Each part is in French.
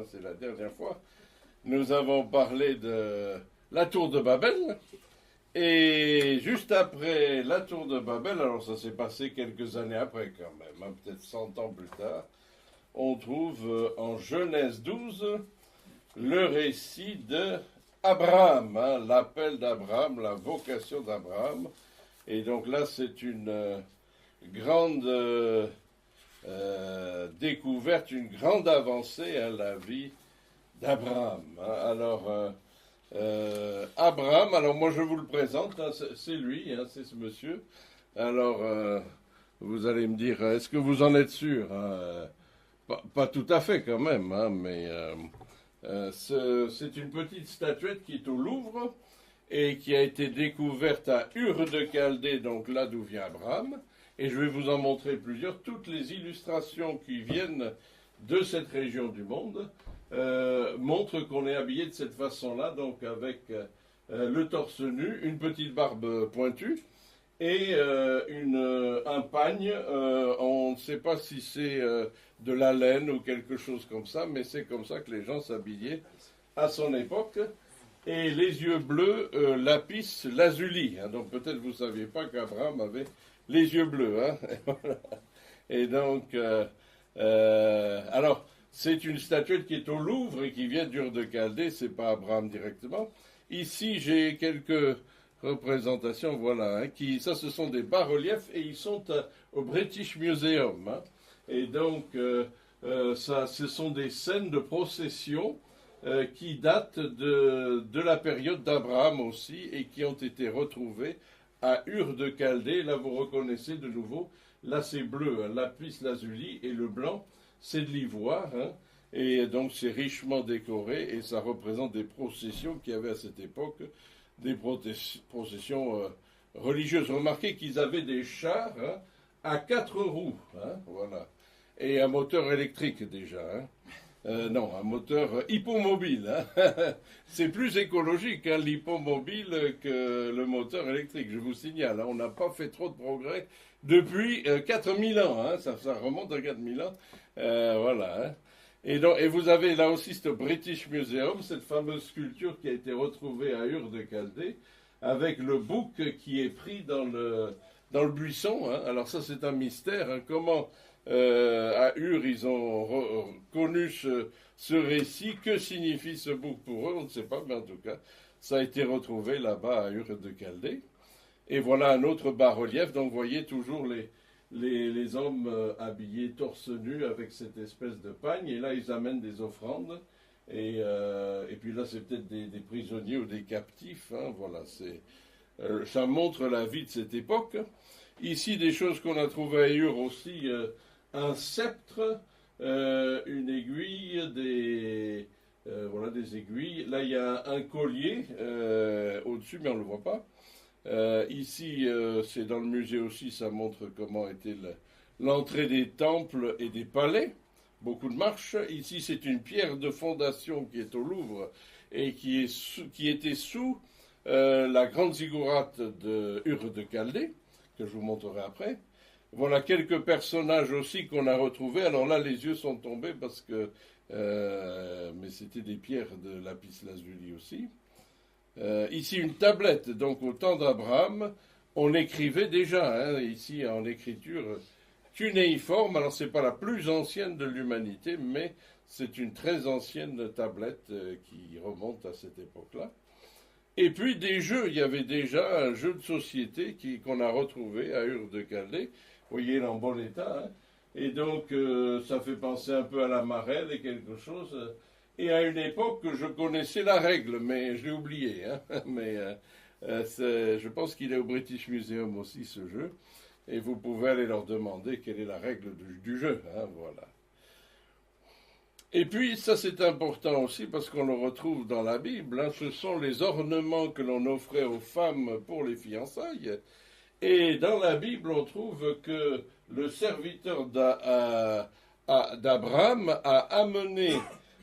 C'est la dernière fois. Nous avons parlé de la tour de Babel. Et juste après la tour de Babel, alors ça s'est passé quelques années après quand même, hein, peut-être 100 ans plus tard, on trouve en Genèse 12 le récit de Abraham, hein, l'appel d'Abraham, la vocation d'Abraham. Et donc là, c'est une grande découverte, une grande avancée à la vie d'Abraham. Hein. Alors, Abraham, alors moi je vous le présente, hein, c'est lui, hein, c'est ce monsieur. Alors, vous allez me dire, est-ce que vous en êtes sûr, hein? Pas tout à fait quand même, hein, mais c'est une petite statuette qui est au Louvre et qui a été découverte à Ur de Chaldée, donc là d'où vient Abraham. Et je vais vous en montrer plusieurs. Toutes les illustrations qui viennent de cette région du monde montrent qu'on est habillé de cette façon-là, donc avec le torse nu, une petite barbe pointue et un pagne. On ne sait pas si c'est de la laine ou quelque chose comme ça, mais c'est comme ça que les gens s'habillaient à son époque. Et les yeux bleus, lapis lazuli. Hein, donc peut-être vous ne saviez pas qu'Abraham avait les yeux bleus. Hein. Et donc, alors, c'est une statuette qui est au Louvre et qui vient d'Ur de Chaldée, c'est pas Abraham directement. Ici, j'ai quelques représentations, voilà, hein, ça ce sont des bas-reliefs et ils sont au British Museum. Hein. Et donc, ce sont des scènes de procession qui datent de la période d'Abraham aussi et qui ont été retrouvées à Ur de Chaldée. Là, vous reconnaissez de nouveau, là c'est bleu, hein, lapis lazuli, et le blanc, c'est de l'ivoire. Hein, et donc, c'est richement décoré et ça représente des processions qu'il y avait à cette époque, des processions religieuses. Remarquez qu'ils avaient des chars, hein, à 4 roues, hein, voilà, et un moteur électrique déjà. Hein. Non, un moteur hippomobile. Hein. C'est plus écologique, hein, l'hippomobile, que le moteur électrique, je vous signale. Hein. On n'a pas fait trop de progrès depuis 4000 ans. Hein. Ça remonte à 4000 ans. Voilà. Hein. Et vous avez là aussi ce British Museum, cette fameuse sculpture qui a été retrouvée à Ur de Chaldée, avec le bouc qui est pris dans le buisson. Hein. Alors ça, c'est un mystère. Hein. Comment à Ur, ils ont connu ce récit. Que signifie ce bouc pour eux? On ne sait pas, mais en tout cas, ça a été retrouvé là-bas à Ur de Chaldée. Et voilà un autre bas-relief. Donc, vous voyez toujours les hommes habillés torse nu avec cette espèce de pagne. Et là, ils amènent des offrandes. Et puis là, c'est peut-être des prisonniers ou des captifs. Hein, voilà, ça montre la vie de cette époque. Ici, des choses qu'on a trouvées à Ur aussi. Un sceptre, une aiguille, voilà des aiguilles. Là, il y a un collier au-dessus, mais on ne le voit pas. Ici, c'est dans le musée aussi, ça montre comment était l'entrée des temples et des palais. Beaucoup de marches. Ici, c'est une pierre de fondation qui est au Louvre et qui était sous la grande ziggourate de Ur de Chaldée, que je vous montrerai après. Voilà quelques personnages aussi qu'on a retrouvés. Alors là, les yeux sont tombés parce que... mais c'était des pierres de lapis lazuli aussi. Ici, une tablette. Donc, au temps d'Abraham, on écrivait déjà, hein, ici, en écriture cunéiforme. Alors, ce n'est pas la plus ancienne de l'humanité, mais c'est une très ancienne tablette qui remonte à cette époque-là. Et puis, des jeux. Il y avait déjà un jeu de société qu'on a retrouvé à Ur de Chaldée. Vous voyez, il est en bon état. Hein. Et donc, ça fait penser un peu à la marelle et quelque chose. Et à une époque, je connaissais la règle, mais je l'ai oublié. Hein. Mais je pense qu'il est au British Museum aussi, ce jeu. Et vous pouvez aller leur demander quelle est la règle du jeu. Hein, voilà. Et puis, ça c'est important aussi parce qu'on le retrouve dans la Bible. Hein, ce sont les ornements que l'on offrait aux femmes pour les fiançailles. Et dans la Bible, on trouve que le serviteur d'Abraham a amené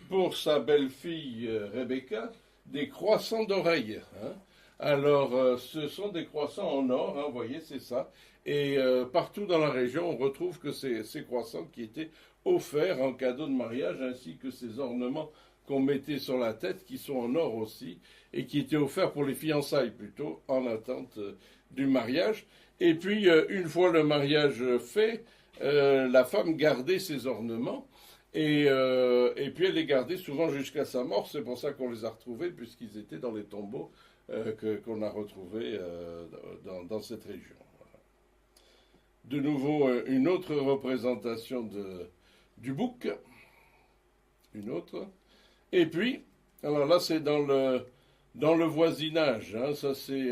pour sa belle-fille Rebecca des croissants d'oreilles. Hein. Alors, ce sont des croissants en or, hein, vous voyez, c'est ça. Et partout dans la région, on retrouve que ces croissants qui étaient offert en cadeau de mariage, ainsi que ces ornements qu'on mettait sur la tête, qui sont en or aussi, et qui étaient offerts pour les fiançailles plutôt, en attente du mariage. Et puis, une fois le mariage fait, la femme gardait ses ornements, et puis elle les gardait souvent jusqu'à sa mort. C'est pour ça qu'on les a retrouvés, puisqu'ils étaient dans les tombeaux qu'on a retrouvés dans cette région. Voilà. De nouveau, une autre représentation du bouc. Une autre. Et puis, alors là, c'est dans le voisinage. Hein, ça, c'est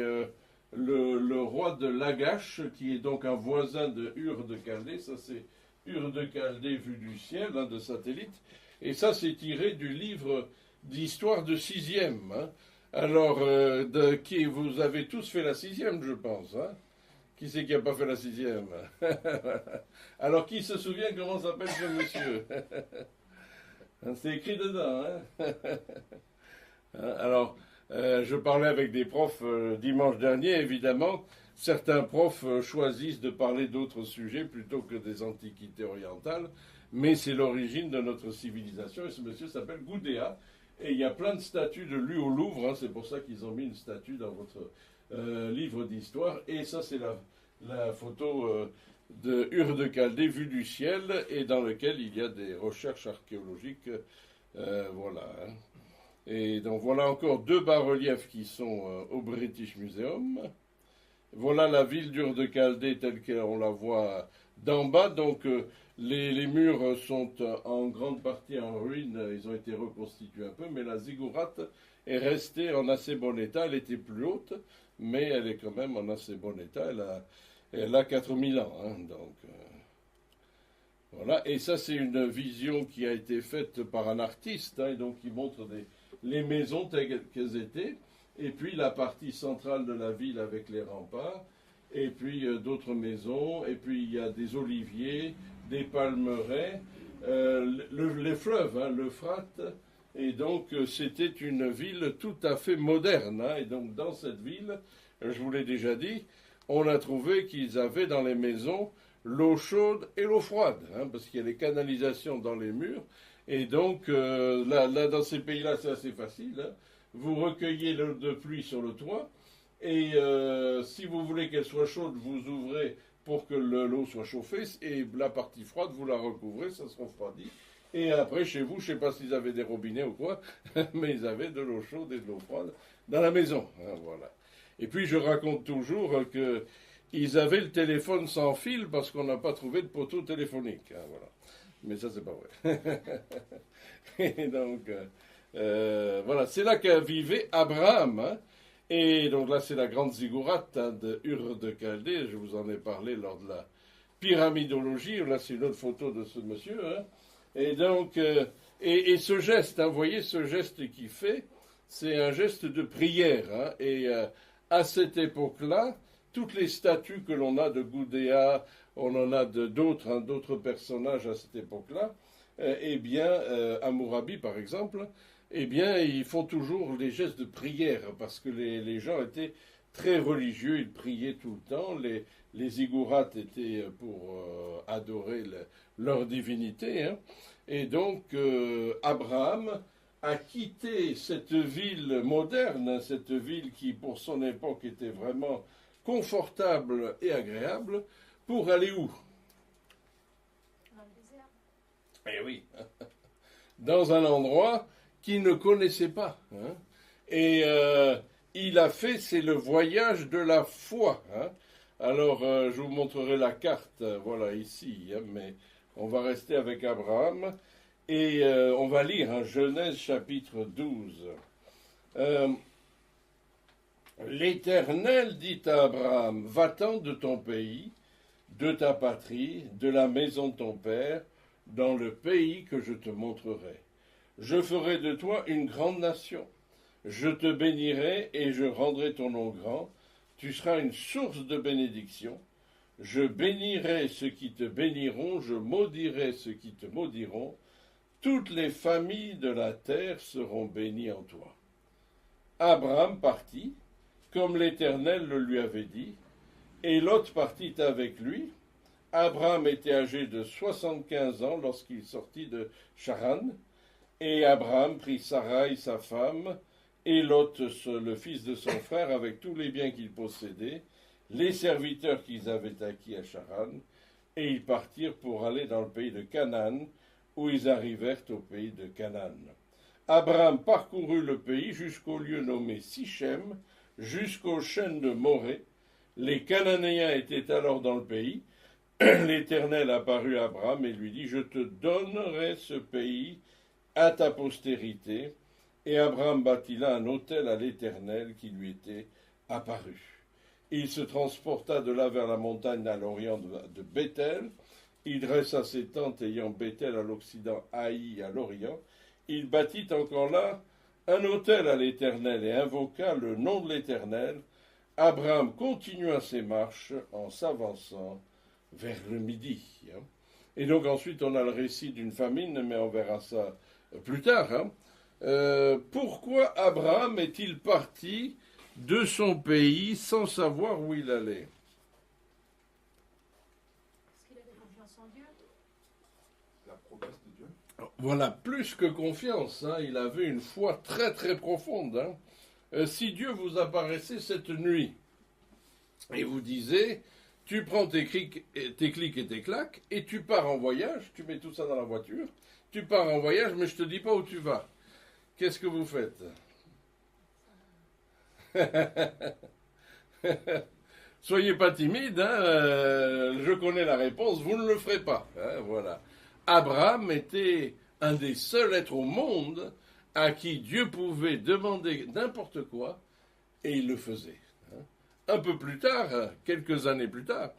le roi de Lagash, qui est donc un voisin de Ur de Chaldée. Ça, c'est Ur de Chaldée vu du ciel, hein, de satellite. Et ça, c'est tiré du livre d'histoire de 6e. Hein. Alors, vous avez tous fait la 6e, je pense. Hein. Qui c'est qui n'a pas fait la 6e? Alors, qui se souvient comment s'appelle ce monsieur? C'est écrit dedans. Hein. Alors, je parlais avec des profs dimanche dernier, évidemment. Certains profs choisissent de parler d'autres sujets plutôt que des antiquités orientales, mais c'est l'origine de notre civilisation, et ce monsieur s'appelle Gudea, et il y a plein de statues de lui au Louvre, hein, c'est pour ça qu'ils ont mis une statue dans votre livre d'histoire, et ça c'est la photo de Ur de Chaldée vue du ciel, et dans lequel il y a des recherches archéologiques, voilà. Hein. Et donc voilà encore 2 bas-reliefs qui sont au British Museum. Voilà la ville d'Ur de Chaldée telle qu'on la voit d'en bas. Donc les murs sont en grande partie en ruine, ils ont été reconstitués un peu, mais la ziggourate est restée en assez bon état. Elle était plus haute, mais elle est quand même en assez bon état. Elle a 4000 ans. Hein, donc voilà. Et ça, c'est une vision qui a été faite par un artiste, hein, et donc qui montre les maisons telles qu'elles étaient. Et puis la partie centrale de la ville avec les remparts, et puis d'autres maisons, et puis il y a des oliviers, des palmeraies, les fleuves, hein, l'Euphrate, et donc c'était une ville tout à fait moderne. Hein, et donc dans cette ville, je vous l'ai déjà dit, on a trouvé qu'ils avaient dans les maisons l'eau chaude et l'eau froide, hein, parce qu'il y a des canalisations dans les murs, et donc là dans ces pays-là c'est assez facile, hein. Vous recueillez l'eau de pluie sur le toit, et si vous voulez qu'elle soit chaude, vous ouvrez pour que l'eau soit chauffée, et la partie froide, vous la recouvrez, ça se refroidit. Et après, chez vous, je ne sais pas s'ils avaient des robinets ou quoi, mais ils avaient de l'eau chaude et de l'eau froide dans la maison. Hein, voilà. Et puis, je raconte toujours qu'ils avaient le téléphone sans fil parce qu'on n'a pas trouvé de poteau téléphonique. Hein, voilà. Mais ça, c'est pas vrai. Et donc... voilà, c'est là qu'a vivait Abraham. Hein, et donc là, c'est la grande ziggourate, hein, de Ur de Chaldée. Je vous en ai parlé lors de la pyramidologie. Là, c'est une autre photo de ce monsieur. Hein, et donc, et ce geste, hein, vous voyez, ce geste qu'il fait, c'est un geste de prière. Hein, et à cette époque-là, toutes les statues que l'on a de Gudea, on en a d'autres, hein, d'autres personnages à cette époque-là, eh bien, Hammurabi, par exemple, eh bien, ils font toujours des gestes de prière, parce que les gens étaient très religieux, ils priaient tout le temps, les ziggourates étaient pour adorer leur divinité, hein. Et donc, Abraham a quitté cette ville moderne, cette ville qui, pour son époque, était vraiment confortable et agréable, pour aller où? Dans le désert. Eh oui, dans un endroit qu'il ne connaissait pas. Hein. Et il a fait, c'est le voyage de la foi. Hein. Alors, je vous montrerai la carte, voilà, ici, hein, mais on va rester avec Abraham. Et on va lire, hein, Genèse chapitre 12. L'Éternel dit à Abraham, va-t'en de ton pays, de ta patrie, de la maison de ton père, dans le pays que je te montrerai. Je ferai de toi une grande nation. Je te bénirai et je rendrai ton nom grand. Tu seras une source de bénédiction. Je bénirai ceux qui te béniront, je maudirai ceux qui te maudiront. Toutes les familles de la terre seront bénies en toi. Abraham partit, comme l'Éternel le lui avait dit, et Lot partit avec lui. Abraham était âgé de 75 ans lorsqu'il sortit de Charan, et Abraham prit Sarai, sa femme, et Lot, le fils de son frère, avec tous les biens qu'il possédait, les serviteurs qu'ils avaient acquis à Charan, et ils partirent pour aller dans le pays de Canaan, où ils arrivèrent au pays de Canaan. Abraham parcourut le pays jusqu'au lieu nommé Sichem, jusqu'aux chênes de Morée. Les Cananéens étaient alors dans le pays. L'Éternel apparut à Abraham et lui dit, je te donnerai ce pays à ta postérité. Et Abraham bâtit là un autel à l'Éternel qui lui était apparu. Il se transporta de là vers la montagne à l'orient de Béthel. Il dressa ses tentes ayant Béthel à l'occident, Haï à l'orient. Il bâtit encore là un autel à l'Éternel et invoqua le nom de l'Éternel. Abraham continua ses marches en s'avançant vers le midi. Et donc ensuite on a le récit d'une famine, mais on verra ça plus tard. Pourquoi Abraham est-il parti de son pays sans savoir où il allait? Parce qu'il avait confiance en Dieu. La promesse de Dieu. Voilà, plus que confiance, il avait une foi très très profonde. Si Dieu vous apparaissait cette nuit et vous disait, tu prends tes clics et tes claques et tu pars en voyage, tu mets tout ça dans la voiture, tu pars en voyage mais je te dis pas où tu vas. Qu'est-ce que vous faites? Soyez pas timide, je connais la réponse, vous ne le ferez pas. Voilà. Abraham était un des seuls êtres au monde à qui Dieu pouvait demander n'importe quoi, et il le faisait. Un peu plus tard, quelques années plus tard,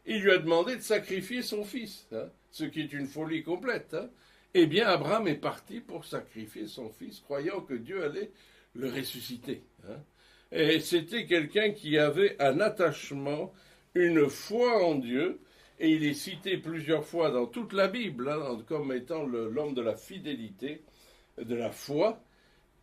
il lui a demandé de sacrifier son fils, ce qui est une folie complète. Eh bien, Abraham est parti pour sacrifier son fils, croyant que Dieu allait le ressusciter. Et c'était quelqu'un qui avait un attachement, une foi en Dieu, et il est cité plusieurs fois dans toute la Bible comme étant l'homme de la fidélité, de la foi,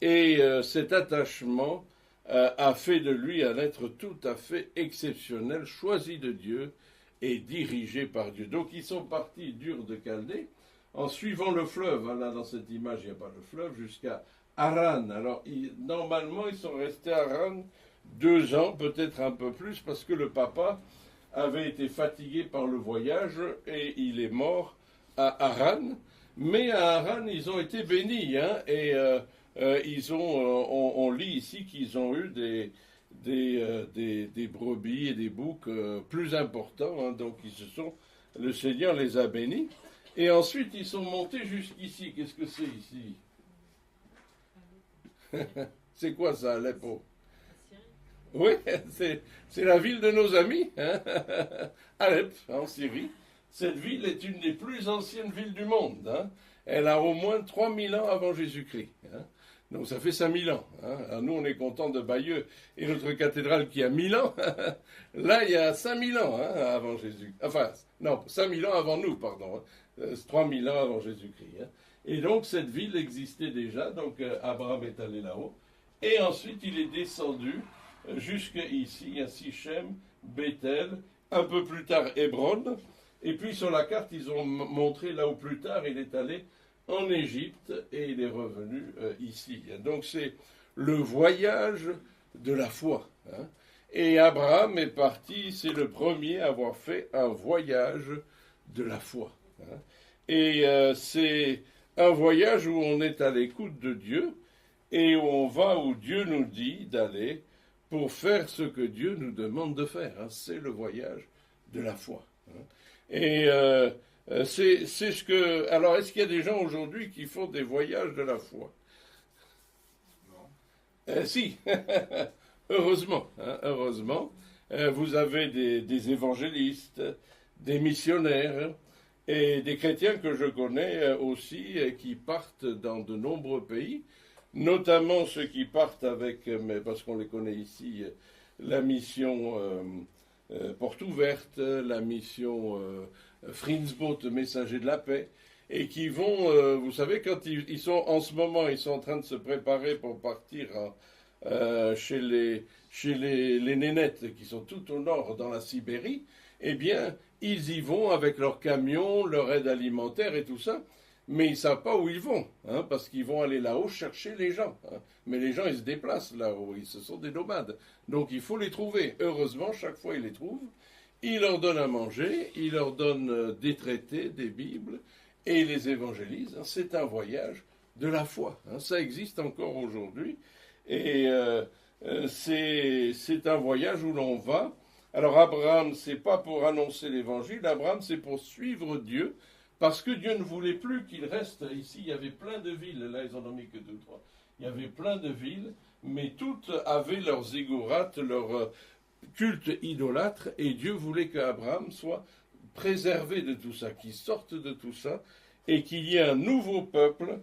et cet attachement a fait de lui un être tout à fait exceptionnel, choisi de Dieu et dirigé par Dieu. Donc ils sont partis d'Ur de Chaldée, en suivant le fleuve, là dans cette image il n'y a pas le fleuve, jusqu'à Haran. Alors normalement ils sont restés à Haran 2 ans, peut-être un peu plus, parce que le papa avait été fatigué par le voyage et il est mort à Haran. Mais à Haran, ils ont été bénis, et ils ont, on lit ici qu'ils ont eu des brebis et des boucs plus importants, donc le Seigneur les a bénis. Et ensuite, ils sont montés jusqu'ici. Qu'est-ce que c'est ici? C'est quoi ça, Aleppo? Oui, c'est la ville de nos amis, Alep, en Syrie. Cette ville est une des plus anciennes villes du monde. Elle a au moins 3000 ans avant Jésus-Christ. Donc ça fait 5000 ans. Alors nous, on est content de Bayeux et notre cathédrale qui a 1000 ans. Là, il y a 5000 ans avant Jésus. Enfin, non, 5000 ans avant nous, pardon. 3000 ans avant Jésus-Christ. Et donc cette ville existait déjà. Donc Abraham est allé là-haut. Et ensuite, il est descendu jusqu'ici, à Sichem, Béthel, un peu plus tard Hébron. Et puis sur la carte, ils ont montré là où plus tard il est allé en Égypte et il est revenu ici. Donc c'est le voyage de la foi. Et Abraham est parti, c'est le premier à avoir fait un voyage de la foi. Et c'est un voyage où on est à l'écoute de Dieu et où on va où Dieu nous dit d'aller pour faire ce que Dieu nous demande de faire. C'est le voyage de la foi. Et c'est ce que... Alors, est-ce qu'il y a des gens aujourd'hui qui font des voyages de la foi? Non. Si, heureusement. Heureusement. Vous avez des évangélistes, des missionnaires et des chrétiens que je connais aussi qui partent dans de nombreux pays, notamment ceux qui partent avec, mais parce qu'on les connaît ici, la mission Porte Ouverte, la mission Frinsboot, Messager de la Paix, et qui vont, vous savez, quand ils sont en ce moment, ils sont en train de se préparer pour partir chez les nénettes qui sont tout au nord dans la Sibérie, eh bien, ils y vont avec leurs camions, leur aide alimentaire et tout ça, mais ils ne savent pas où ils vont, hein, parce qu'ils vont aller là-haut chercher les gens. Hein. Mais les gens, ils se déplacent là-haut, ce sont des nomades. Donc il faut les trouver. Heureusement, chaque fois, ils les trouvent. Ils leur donnent à manger, ils leur donnent des traités, des Bibles, et ils les évangélisent. Hein. C'est un voyage de la foi. Hein. Ça existe encore aujourd'hui. Et c'est un voyage où l'on va. Alors Abraham, c'est pas pour annoncer l'évangile, Abraham, c'est pour suivre Dieu, parce que Dieu ne voulait plus qu'il reste ici. Il y avait plein de villes, là ils en ont mis que deux, trois. Il y avait plein de villes, mais toutes avaient leurs ziggourats, leur culte idolâtre, et Dieu voulait qu'Abraham soit préservé de tout ça, qu'il sorte de tout ça, et qu'il y ait un nouveau peuple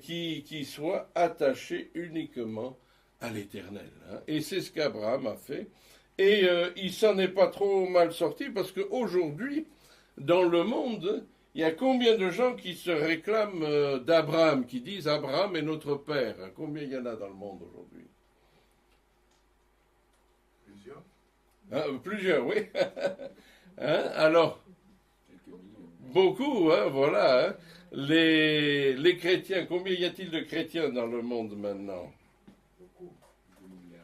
qui soit attaché uniquement à l'Éternel. Hein. Et c'est ce qu'Abraham a fait. Et il s'en est pas trop mal sorti, parce qu'aujourd'hui, dans le monde, il y a combien de gens qui se réclament d'Abraham, qui disent Abraham est notre père? Combien il y en a dans le monde aujourd'hui? Plusieurs. Plusieurs, oui. Hein, alors, beaucoup, hein, voilà. Hein. Les chrétiens, combien y a-t-il de chrétiens dans le monde maintenant? Beaucoup. 2 milliards.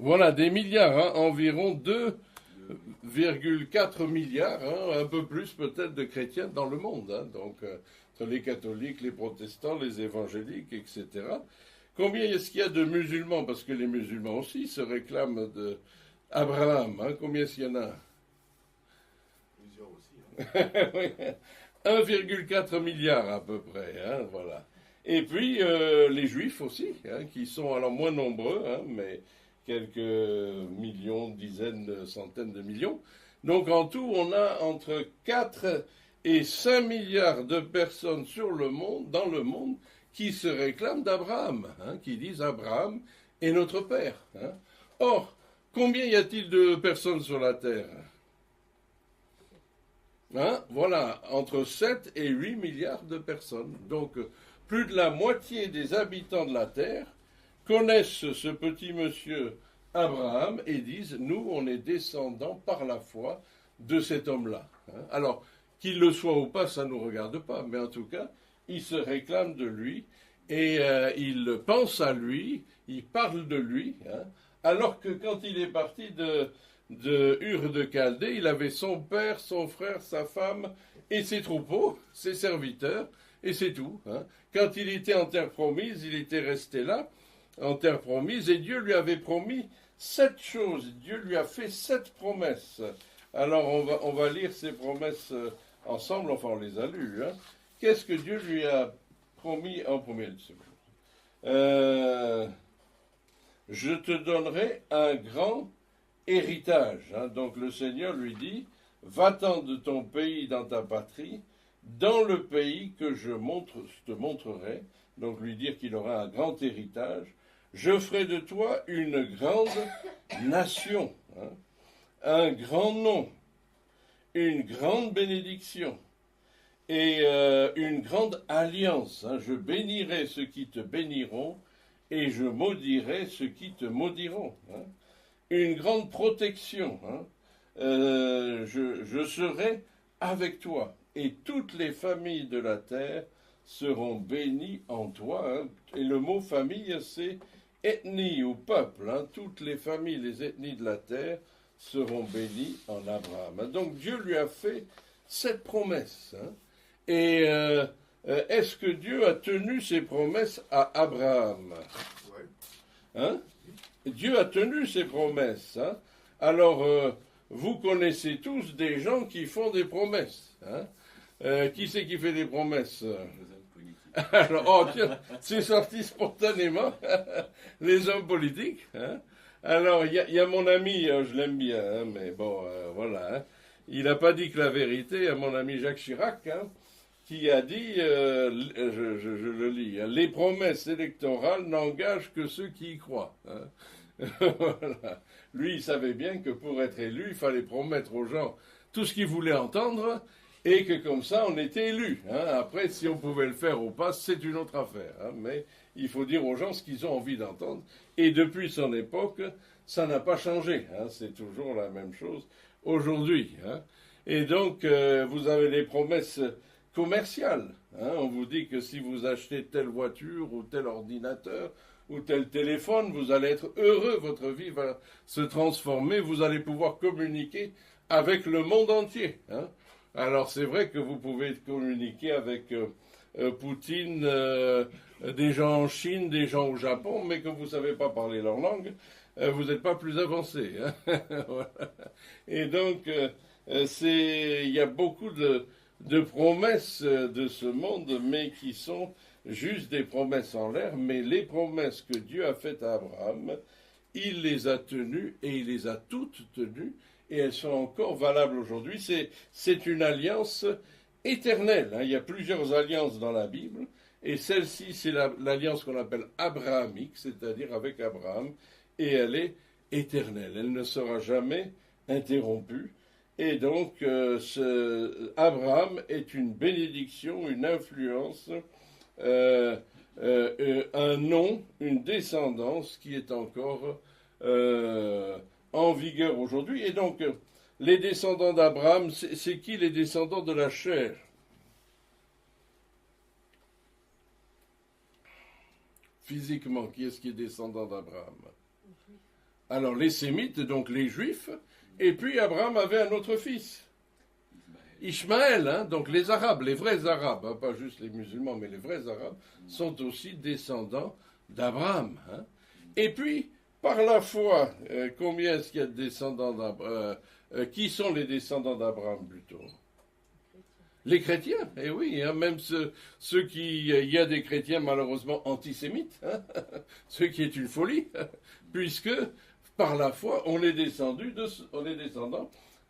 Voilà, des milliards, hein, environ 2,4 milliards, hein, un peu plus peut-être de chrétiens dans le monde. Hein, donc, entre les catholiques, les protestants, les évangéliques, etc. Combien est-ce qu'il y a de musulmans? Parce que les musulmans aussi se réclament d'Abraham. Hein, combien est-ce qu'il y en a? Plusieurs aussi. Hein. Oui, 1,4 milliard à peu près, hein, voilà. Et puis les juifs aussi, hein, qui sont alors moins nombreux, hein, mais quelques millions, dizaines, centaines de millions. Donc en tout, on a entre 4 et 5 milliards de personnes dans le monde, qui se réclament d'Abraham, hein, qui disent Abraham est notre père. Hein. Or, combien y a-t-il de personnes sur la terre? Hein, voilà, entre 7 et 8 milliards de personnes. Donc, plus de la moitié des habitants de la Terre connaissent ce petit monsieur Abraham et disent, nous, on est descendants par la foi de cet homme-là. Hein. Alors, qu'il le soit ou pas, ça ne nous regarde pas, mais en tout cas, ils se réclament de lui et ils pensent à lui, ils parlent de lui, hein, alors que quand il est parti de Ur de Chaldée, il avait son père, son frère, sa femme et ses troupeaux, ses serviteurs, et c'est tout. Hein. Quand il était en terre promise, il était resté là, en terre promise, et Dieu lui avait promis 7 choses. Dieu lui a fait 7 promesses. Alors on va lire ces promesses ensemble, enfin on les a lues. Hein. Qu'est-ce que Dieu lui a promis en premier lieu? Je te donnerai un grand héritage. Hein. Donc le Seigneur lui dit, va-t'en de ton pays dans ta patrie, dans le pays que je te montrerai. Donc lui dire qu'il aura un grand héritage. Je ferai de toi une grande nation, hein, un grand nom, une grande bénédiction et une grande alliance. Hein. Je bénirai ceux qui te béniront et je maudirai ceux qui te maudiront. Hein. Une grande protection. Hein. Je serai avec toi et toutes les familles de la terre seront bénies en toi. Hein. Et le mot famille, c'est ethnie ou peuple. Hein. Toutes les familles, les ethnies de la terre seront bénies en Abraham. Donc Dieu lui a fait cette promesse. Hein. Et est-ce que Dieu a tenu ses promesses à Abraham? Ouais. Hein? Dieu a tenu ses promesses. Hein? Alors, vous connaissez tous des gens qui font des promesses. Hein? Qui c'est qui fait des promesses? Alors, oh, tiens, c'est sorti spontanément. Les hommes politiques. Hein? Alors, il y a mon ami, je l'aime bien, hein, mais bon, voilà. Hein? Il n'a pas dit que la vérité, à mon ami Jacques Chirac, hein, qui a dit, je le lis, hein, les promesses électorales n'engagent que ceux qui y croient. Hein. Voilà. Lui, il savait bien que pour être élu, il fallait promettre aux gens tout ce qu'ils voulaient entendre, et que comme ça, on était élu. Hein. Après, si on pouvait le faire ou pas, c'est une autre affaire. Hein. Mais il faut dire aux gens ce qu'ils ont envie d'entendre. Et depuis son époque, ça n'a pas changé. Hein. C'est toujours la même chose. aujourd'hui. Hein. Et donc, vous avez les promesses commerciales. Hein. On vous dit que si vous achetez telle voiture ou tel ordinateur ou tel téléphone, vous allez être heureux, votre vie va se transformer, vous allez pouvoir communiquer avec le monde entier. Hein. Alors c'est vrai que vous pouvez communiquer avec Poutine, des gens en Chine, des gens au Japon, mais que vous ne savez pas parler leur langue, vous n'êtes pas plus avancé. Hein. Voilà. Et donc, il y a beaucoup de promesses de ce monde, mais qui sont juste des promesses en l'air. Mais les promesses que Dieu a faites à Abraham, il les a tenues et il les a toutes tenues. Et elles sont encore valables aujourd'hui. C'est une alliance éternelle. Hein. Il y a plusieurs alliances dans la Bible. Et celle-ci, c'est l'alliance qu'on appelle abrahamique, c'est-à-dire avec Abraham. Et elle est éternelle. Elle ne sera jamais interrompue. Et donc, Abraham est une bénédiction, une influence, un nom, une descendance qui est encore en vigueur aujourd'hui. Et donc, les descendants d'Abraham, c'est qui les descendants de la chair? Physiquement, qui est-ce qui est descendant d'Abraham? Alors, les Sémites, donc les Juifs, et puis Abraham avait un autre fils, Ishmaël, hein, donc les Arabes, les vrais Arabes, hein, pas juste les musulmans, mais les vrais Arabes, sont aussi descendants d'Abraham. Hein. Et puis, par la foi, combien est-ce qu'il y a de descendants d'Abraham? Qui sont les descendants d'Abraham plutôt? Les chrétiens, eh oui, hein, même ceux qui... Il y a des chrétiens malheureusement antisémites, hein, ce qui est une folie, puisque par la foi, on est descendant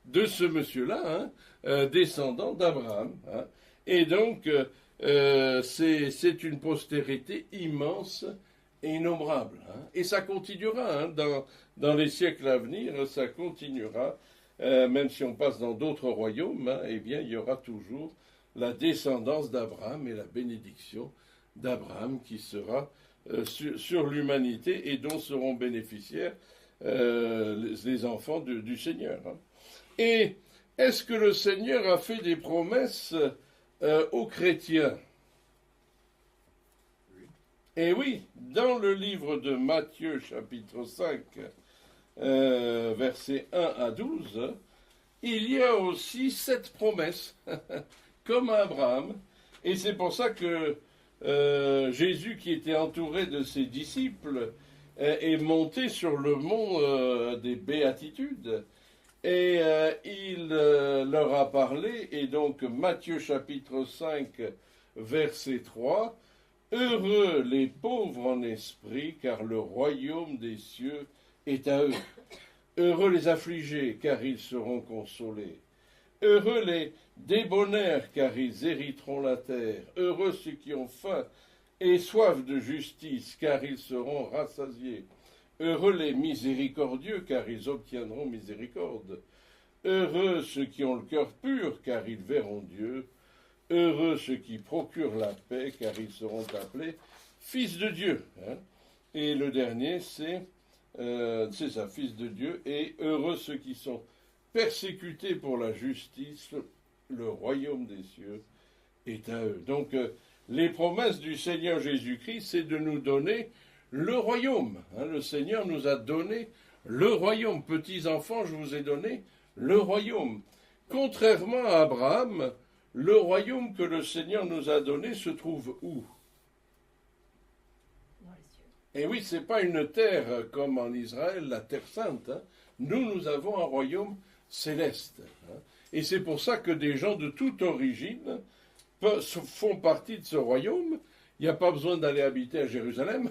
de ce monsieur-là, hein, descendant d'Abraham. Hein. Et donc, c'est une postérité immense et innombrable. Hein. Et ça continuera, hein, dans les siècles à venir, ça continuera. Même si on passe dans d'autres royaumes, hein, eh bien, il y aura toujours la descendance d'Abraham et la bénédiction d'Abraham qui sera sur l'humanité et dont seront bénéficiaires les enfants du Seigneur. Hein. Et est-ce que le Seigneur a fait des promesses aux chrétiens? Eh oui, dans le livre de Matthieu, chapitre 5, versets 1 à 12, il y a aussi 7 promesses, comme à Abraham. Et c'est pour ça que Jésus, qui était entouré de ses disciples, est monté sur le mont des Béatitudes. Et il leur a parlé, et donc Matthieu chapitre 5, verset 3, « Heureux les pauvres en esprit, car le royaume des cieux est à eux. Heureux les affligés, car ils seront consolés. Heureux les débonnaires, car ils hériteront la terre. Heureux ceux qui ont faim et soif de justice, car ils seront rassasiés. Heureux les miséricordieux, car ils obtiendront miséricorde. Heureux ceux qui ont le cœur pur, car ils verront Dieu. Heureux ceux qui procurent la paix, car ils seront appelés fils de Dieu. » Hein. Et le dernier, c'est ça, fils de Dieu. Et heureux ceux qui sont persécutés pour la justice, le royaume des cieux est à eux. Donc, les promesses du Seigneur Jésus-Christ, c'est de nous donner le royaume. Hein. Le Seigneur nous a donné le royaume. Petits enfants, je vous ai donné le royaume. Contrairement à Abraham, le royaume que le Seigneur nous a donné se trouve où? Dans les cieux. Et oui, ce n'est pas une terre comme en Israël, la terre sainte. Hein. Nous avons un royaume céleste. Hein. Et c'est pour ça que des gens de toute origine font partie de ce royaume. Il n'y a pas besoin d'aller habiter à Jérusalem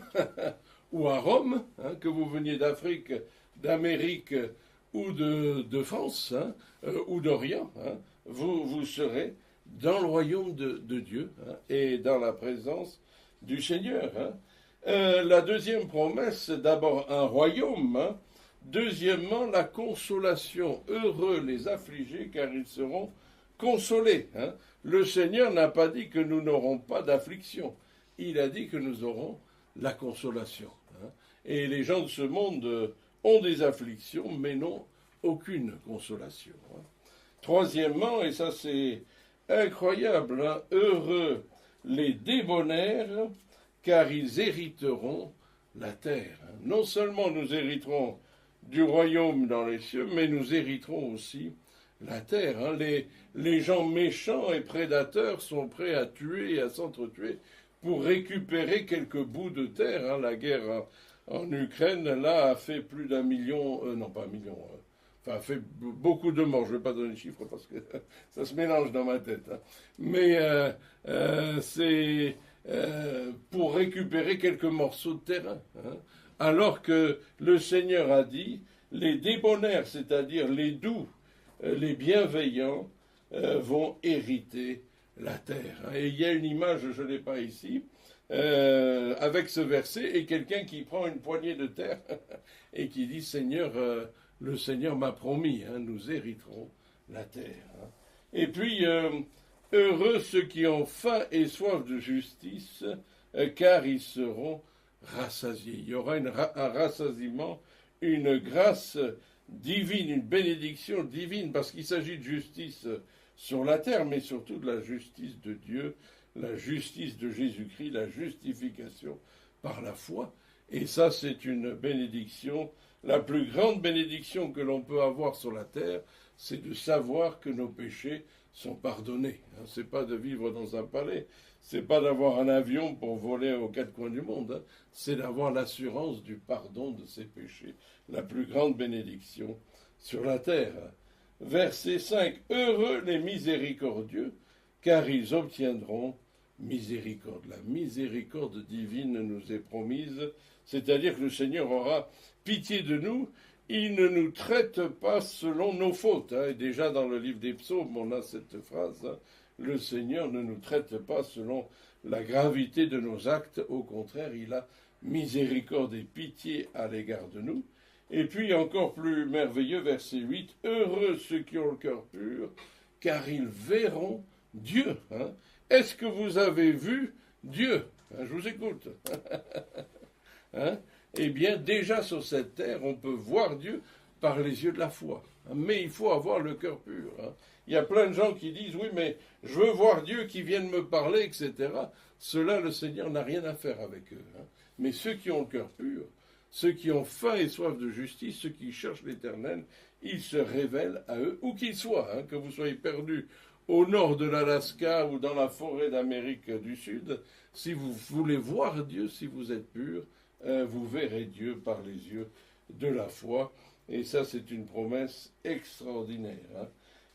ou à Rome, hein, que vous veniez d'Afrique, d'Amérique ou de France, hein, ou d'Orient. Hein. Vous serez dans le royaume de Dieu, hein, et dans la présence du Seigneur. Hein. La deuxième promesse, c'est d'abord un royaume. Hein. Deuxièmement, la consolation. Heureux les affligés, car ils seront consolés. Hein. Le Seigneur n'a pas dit que nous n'aurons pas d'affliction. Il a dit que nous aurons la consolation. Hein. Et les gens de ce monde ont des afflictions, mais n'ont aucune consolation. Troisièmement, et ça c'est incroyable, heureux les débonnaires, car ils hériteront la terre. Non seulement nous hériterons du royaume dans les cieux, mais nous hériterons aussi la terre. Les gens méchants et prédateurs sont prêts à tuer et à s'entretuer pour récupérer quelques bouts de terre. La guerre en Ukraine, là, a fait plus d'1 million, non pas 1 million, a fait beaucoup de morts. Je ne vais pas donner de chiffres parce que ça se mélange dans ma tête. Mais c'est pour récupérer quelques morceaux de terrain. Alors que le Seigneur a dit, les débonnaires, c'est-à-dire les doux, les bienveillants, vont hériter la terre. Et il y a une image, je ne l'ai pas ici, avec ce verset, et quelqu'un qui prend une poignée de terre et qui dit, Seigneur, le Seigneur m'a promis, nous hériterons la terre. Et puis, heureux ceux qui ont faim et soif de justice, car ils seront rassasiés. Il y aura un rassasiement, une grâce divine, une bénédiction divine, parce qu'il s'agit de justice sur la terre, mais surtout de la justice de Dieu, la justice de Jésus-Christ, la justification par la foi. Et ça, c'est une bénédiction. La plus grande bénédiction que l'on peut avoir sur la terre, c'est de savoir que nos péchés sont pardonnés. C'est pas de vivre dans un palais, c'est pas d'avoir un avion pour voler aux quatre coins du monde, c'est d'avoir l'assurance du pardon de ses péchés. La plus grande bénédiction sur la terre. Verset 5. Heureux les miséricordieux, car ils obtiendront miséricorde. La miséricorde divine nous est promise, c'est-à-dire que le Seigneur aura pitié de nous. Il ne nous traite pas selon nos fautes. Et déjà dans le livre des psaumes, on a cette phrase, le Seigneur ne nous traite pas selon la gravité de nos actes. Au contraire, il a miséricorde et pitié à l'égard de nous. Et puis encore plus merveilleux, verset 8, heureux ceux qui ont le cœur pur, car ils verront Dieu. Est-ce que vous avez vu Dieu? Je vous écoute. Eh bien, déjà sur cette terre, on peut voir Dieu par les yeux de la foi. Mais il faut avoir le cœur pur. Il y a plein de gens qui disent, oui, mais je veux voir Dieu qui vienne me parler, etc. Cela, le Seigneur n'a rien à faire avec eux. Mais ceux qui ont le cœur pur, ceux qui ont faim et soif de justice, ceux qui cherchent l'Éternel, il se révèle à eux, où qu'ils soient, que vous soyez perdus au nord de l'Alaska ou dans la forêt d'Amérique du Sud. Si vous voulez voir Dieu, si vous êtes pur, vous verrez Dieu par les yeux de la foi. Et ça, c'est une promesse extraordinaire.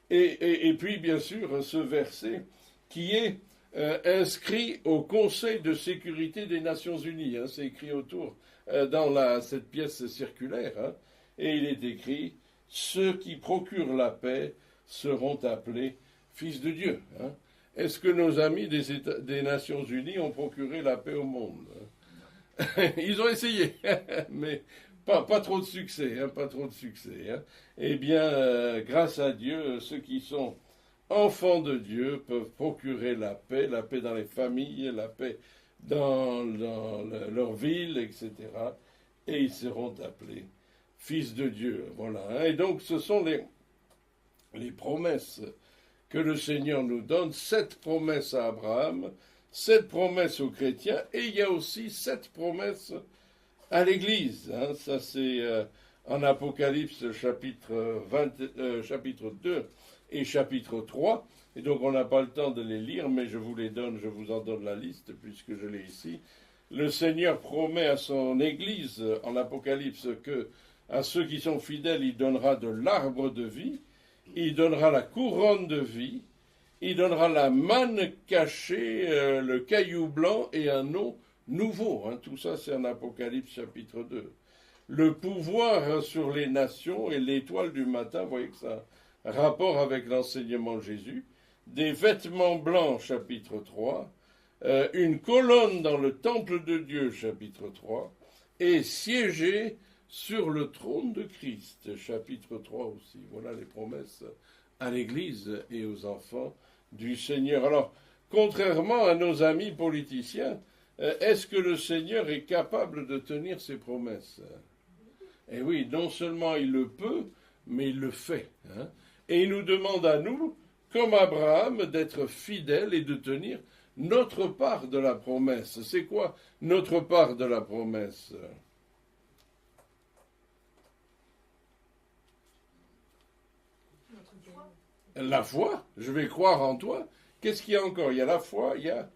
Et puis, bien sûr, ce verset qui est inscrit au Conseil de sécurité des Nations Unies. C'est écrit autour dans cette pièce circulaire. Et il est écrit « Ceux qui procurent la paix seront appelés fils de Dieu ». Est-ce que nos amis des Nations Unies ont procuré la paix au monde? Ils ont essayé, mais pas trop de succès, pas trop de succès. Eh bien, grâce à Dieu, ceux qui sont enfants de Dieu peuvent procurer la paix dans les familles, la paix dans leur ville, etc. Et ils seront appelés fils de Dieu. Voilà. Et donc, ce sont les promesses que le Seigneur nous donne, 7 promesses à Abraham, 7 promesses aux chrétiens, et il y a aussi 7 promesses à l'Église. Ça, c'est en Apocalypse chapitre 2 et chapitre 3. Et donc, on n'a pas le temps de les lire, mais je vous en donne la liste, puisque je l'ai ici. Le Seigneur promet à son Église, en Apocalypse, que à ceux qui sont fidèles, il donnera de l'arbre de vie, il donnera la couronne de vie, il donnera la manne cachée, le caillou blanc et un nom nouveau. Tout ça, c'est en Apocalypse chapitre 2. Le pouvoir sur les nations et l'étoile du matin, vous voyez que ça a rapport avec l'enseignement de Jésus. Des vêtements blancs, chapitre 3. Une colonne dans le temple de Dieu, chapitre 3. Et siéger sur le trône de Christ, chapitre 3 aussi. Voilà les promesses à l'Église et aux enfants du Seigneur. Alors, contrairement à nos amis politiciens, est-ce que le Seigneur est capable de tenir ses promesses? Eh oui, non seulement il le peut, mais il le fait. Hein. Et il nous demande à nous, comme Abraham, d'être fidèles et de tenir notre part de la promesse. C'est quoi notre part de la promesse? Notre foi. La foi, je vais croire en toi. Qu'est-ce qu'il y a encore? Il y a la foi, il y a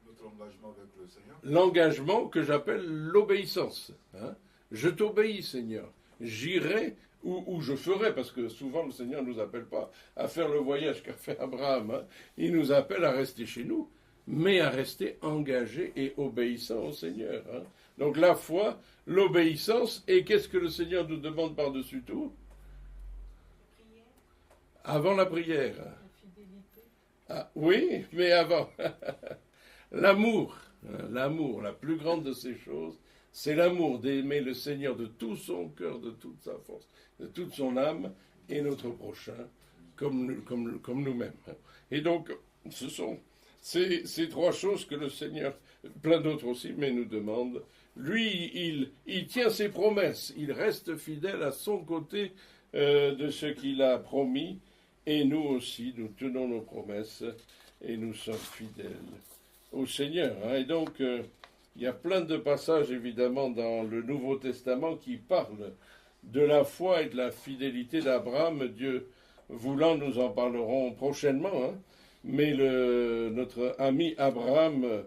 Notre engagement avec le Seigneur. l'engagement que j'appelle l'obéissance. Hein. Je t'obéis, Seigneur. J'irai où je ferai, parce que souvent le Seigneur ne nous appelle pas à faire le voyage qu'a fait Abraham. Hein. Il nous appelle à rester chez nous, mais à rester engagés et obéissants au Seigneur. Hein. Donc la foi, l'obéissance, et qu'est-ce que le Seigneur nous demande par-dessus tout? Avant la prière. La fidélité. Ah, oui, mais avant. L'amour, hein, l'amour, la plus grande de ces choses, c'est l'amour d'aimer le Seigneur de tout son cœur, de toute sa force, de toute son âme, et notre prochain, comme nous-mêmes. Et donc, ce sont ces trois choses que le Seigneur, plein d'autres aussi, mais nous demande. Lui, il tient ses promesses, il reste fidèle à son côté de ce qu'il a promis, et nous aussi, nous tenons nos promesses, et nous sommes fidèles au Seigneur. Hein. Et donc, il y a plein de passages, évidemment, dans le Nouveau Testament qui parlent de la foi et de la fidélité d'Abraham. Dieu voulant, nous en parlerons prochainement. Hein. Mais notre ami Abraham,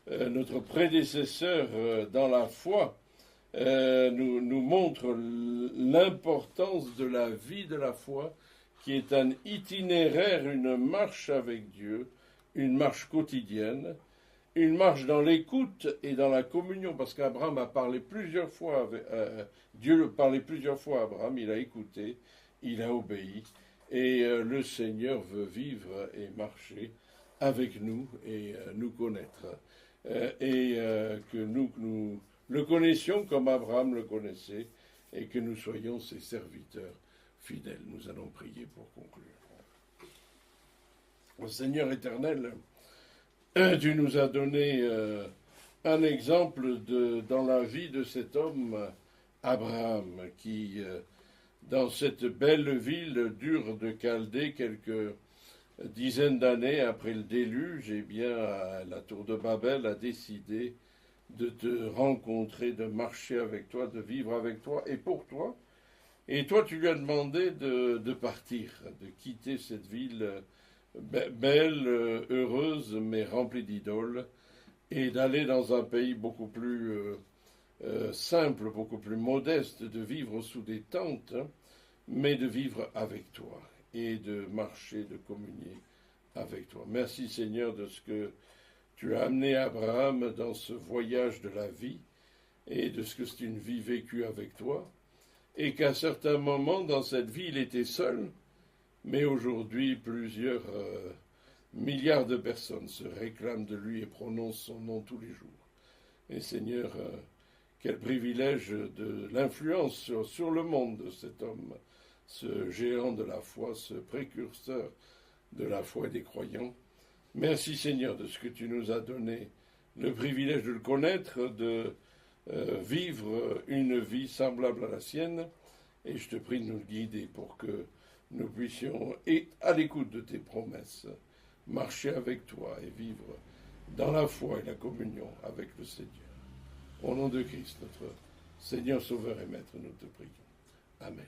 notre prédécesseur dans la foi, nous montre l'importance de la vie de la foi, qui est un itinéraire, une marche avec Dieu, une marche quotidienne, une marche dans l'écoute et dans la communion, parce qu'Abraham a parlé plusieurs fois, Dieu parlait plusieurs fois à Abraham, il a écouté, il a obéi, et le Seigneur veut vivre et marcher avec nous et nous connaître, et que nous le connaissions comme Abraham le connaissait, et que nous soyons ses serviteurs fidèles. Nous allons prier pour conclure. Seigneur éternel, tu nous as donné un exemple dans la vie de cet homme, Abraham, qui, dans cette belle ville d'Ur de Chaldée, quelques dizaines d'années après le déluge, eh bien, à la tour de Babel, a décidé de te rencontrer, de marcher avec toi, de vivre avec toi et pour toi. Et toi, tu lui as demandé de partir, de quitter cette ville belle, heureuse, mais remplie d'idoles, et d'aller dans un pays beaucoup plus simple, beaucoup plus modeste, de vivre sous des tentes, hein, mais de vivre avec toi, et de marcher, de communier avec toi. Merci Seigneur de ce que tu as amené Abraham dans ce voyage de la vie, et de ce que c'est une vie vécue avec toi, et qu'à certains moments dans cette vie, il était seul, mais aujourd'hui, plusieurs milliards de personnes se réclament de lui et prononcent son nom tous les jours. Et Seigneur, quel privilège de l'influence sur le monde de cet homme, ce géant de la foi, ce précurseur de la foi et des croyants. Merci Seigneur de ce que tu nous as donné, le privilège de le connaître, de vivre une vie semblable à la sienne, et je te prie de nous guider pour que nous puissions, et à l'écoute de tes promesses, marcher avec toi et vivre dans la foi et la communion avec le Seigneur. Au nom de Christ, notre Seigneur, Sauveur et Maître, nous te prions. Amen.